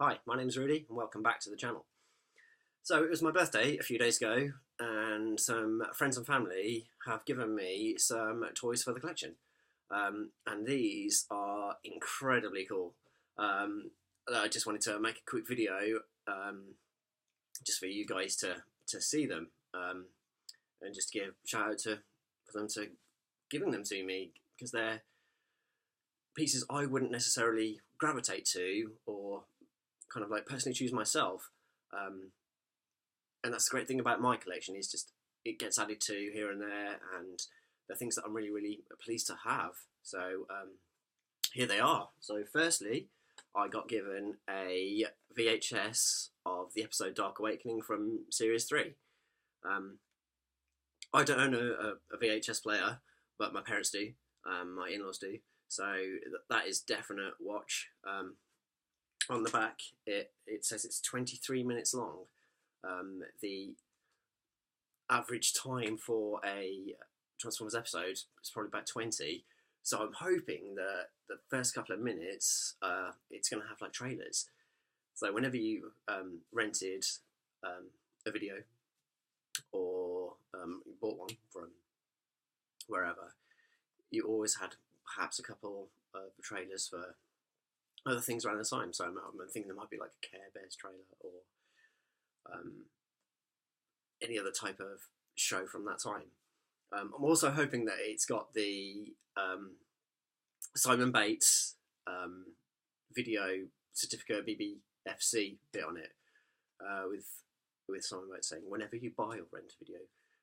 Hi, my name's Rudy and welcome back to the channel. So it was my birthday a few days ago and some friends and family have given me some toys for the collection. And these are incredibly cool. I just wanted to make a quick video just for you guys to see them and just give a shout out for them to giving them to me, because they're pieces I wouldn't necessarily gravitate to or kind of like personally choose myself. And that's the great thing about my collection, is just it gets added to here and there, and they're things that I'm really pleased to have. So here they are. So firstly, I got given a VHS of the episode Dark Awakening from Series 3. I don't own a VHS player, but my parents do, my in-laws do, so that is definite watch. On the back, it says it's 23 minutes long. The average time for a Transformers episode is probably about 20, so I'm hoping that the first couple of minutes it's going to have like trailers. So whenever you rented a video or you bought one from wherever, you always had perhaps a couple of trailers for other things around the time. So I'm thinking there might be like a Care Bears trailer or any other type of show from that time. I'm also hoping that it's got the Simon Bates video certificate BBFC bit on it, with Simon Bates saying, "Whenever you buy or rent a video,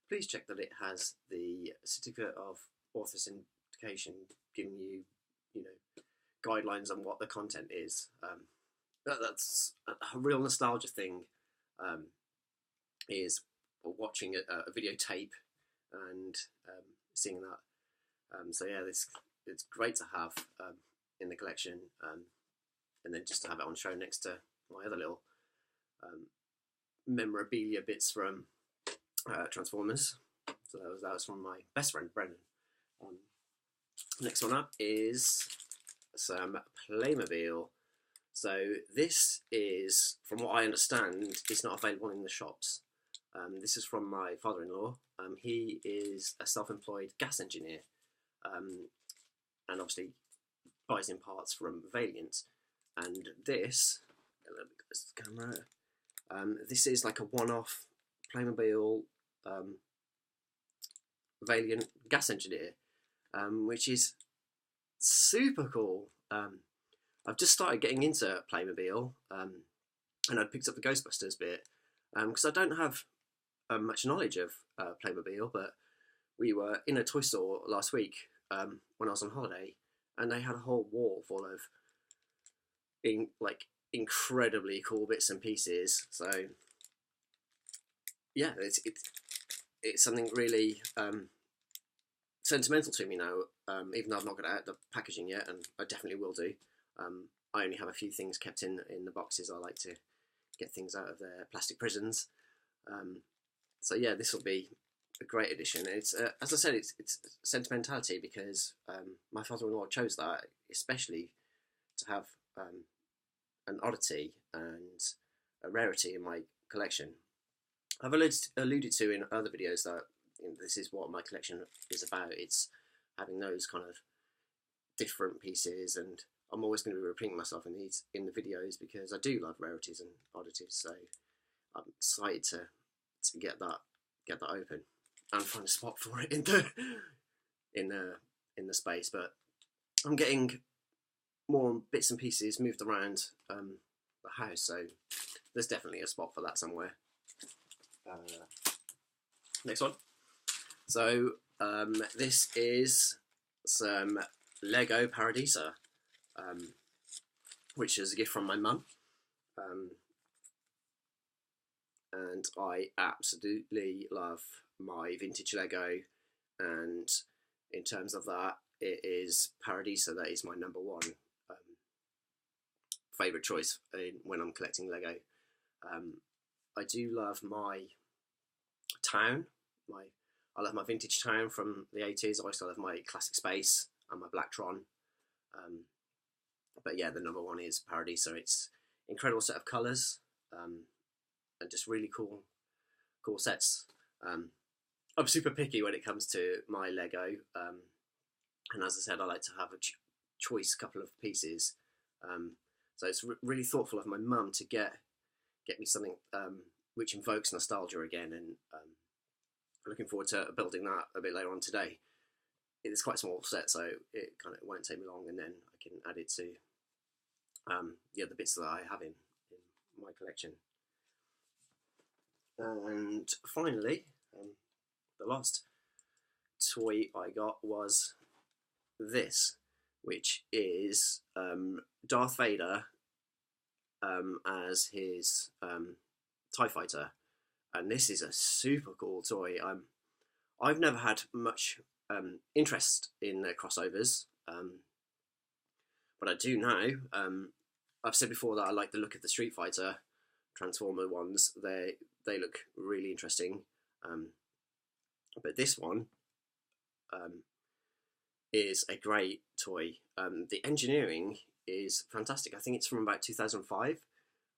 please check that it has the certificate of authentication, giving you, guidelines on what the content is." That's a real nostalgia thing, is watching a videotape and seeing that. So yeah, it's great to have in the collection, and then just to have it on show next to my other little memorabilia bits from Transformers. So that was from my best friend Brendan. Next one up is some Playmobil. So this is, from what I understand, it's not available in the shops. This is from my father-in-law. He is a self-employed gas engineer, and obviously buys in parts from Valiant. And this, let me go to the camera. This is like a one-off Playmobil Valiant gas engineer, which is super cool. I've just started getting into Playmobil, and I'd picked up the Ghostbusters bit, because I don't have much knowledge of Playmobil, but we were in a toy store last week when I was on holiday, and they had a whole wall full of incredibly cool bits and pieces. So yeah, it's something really sentimental to me now, even though I've not got out the packaging yet, and I definitely will do. I only have a few things kept in the boxes. I like to get things out of their plastic prisons. So yeah, this will be a great addition. It's as I said, it's sentimentality, because my father-in-law chose that especially to have an oddity and a rarity in my collection. I've alluded to in other videos that this is what my collection is about. It's having those kind of different pieces, and I'm always going to be repeating myself in the videos, because I do love rarities and oddities. So I'm excited to get that open and find a spot for it in the space. But I'm getting more bits and pieces moved around the house, so there's definitely a spot for that somewhere. Next one. So this is some Lego Paradisa, which is a gift from my mum, and I absolutely love my vintage Lego, and in terms of that, it is Paradisa that is my number one favourite choice when I'm collecting Lego. I do love my town. I love my vintage town from the 80s. I also love my classic space and my Blacktron. But yeah, the number one is Paradisa. incredible set of colours, and just really cool sets. I'm super picky when it comes to my Lego, and as I said, I like to have a choice couple of pieces. So it's really thoughtful of my mum to get me something which invokes nostalgia again, and I'm looking forward to building that a bit later on today. It's quite a small set, so it won't take me long, and then I can add it to the other bits that I have in my collection. And finally, the last toy I got was this, which is Darth Vader as his TIE fighter, and this is a super cool toy. I've never had much interest in crossovers, but I do now. I've said before that I like the look of the Street Fighter Transformer ones. They look really interesting, but this one is a great toy. The engineering is fantastic. I think it's from about 2005,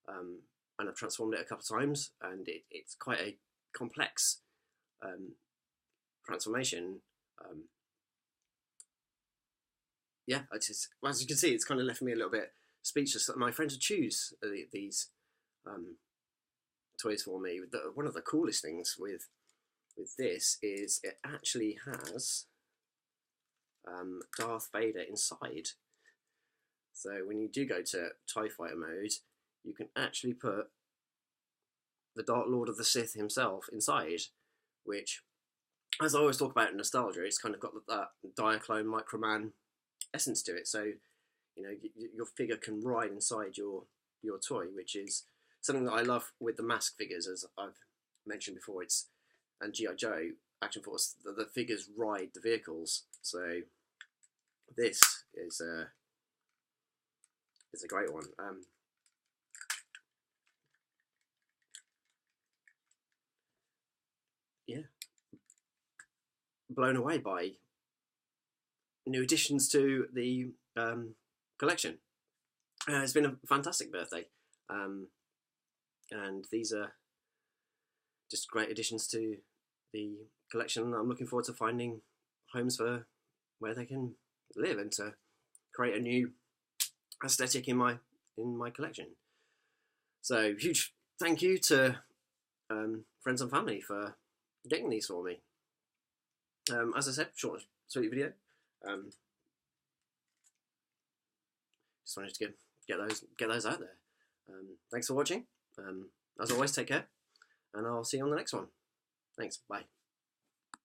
and I've transformed it a couple of times, and it's quite a complex transformation. Yeah, as you can see, it's kind of left me a little bit speechless. My friend to choose these toys for me. One of the coolest things with this is it actually has Darth Vader inside. So when you do go to TIE Fighter mode, you can actually put the Dark Lord of the Sith himself inside, which, as I always talk about in nostalgia, it's kind of got that Diaclone Microman essence to it. So, you know, your figure can ride inside your toy, which is something that I love with the mask figures, as I've mentioned before. And G.I. Joe, Action Force, the figures ride the vehicles. So this is a great one. Yeah, blown away by new additions to the collection. It's been a fantastic birthday, and these are just great additions to the collection. I'm looking forward to finding homes for where they can live and to create a new aesthetic in my collection. So huge thank you to friends and family for getting these for me. As I said, short, sweet video. Just wanted to get those out there. Thanks for watching. As always, take care, and I'll see you on the next one. Thanks. Bye.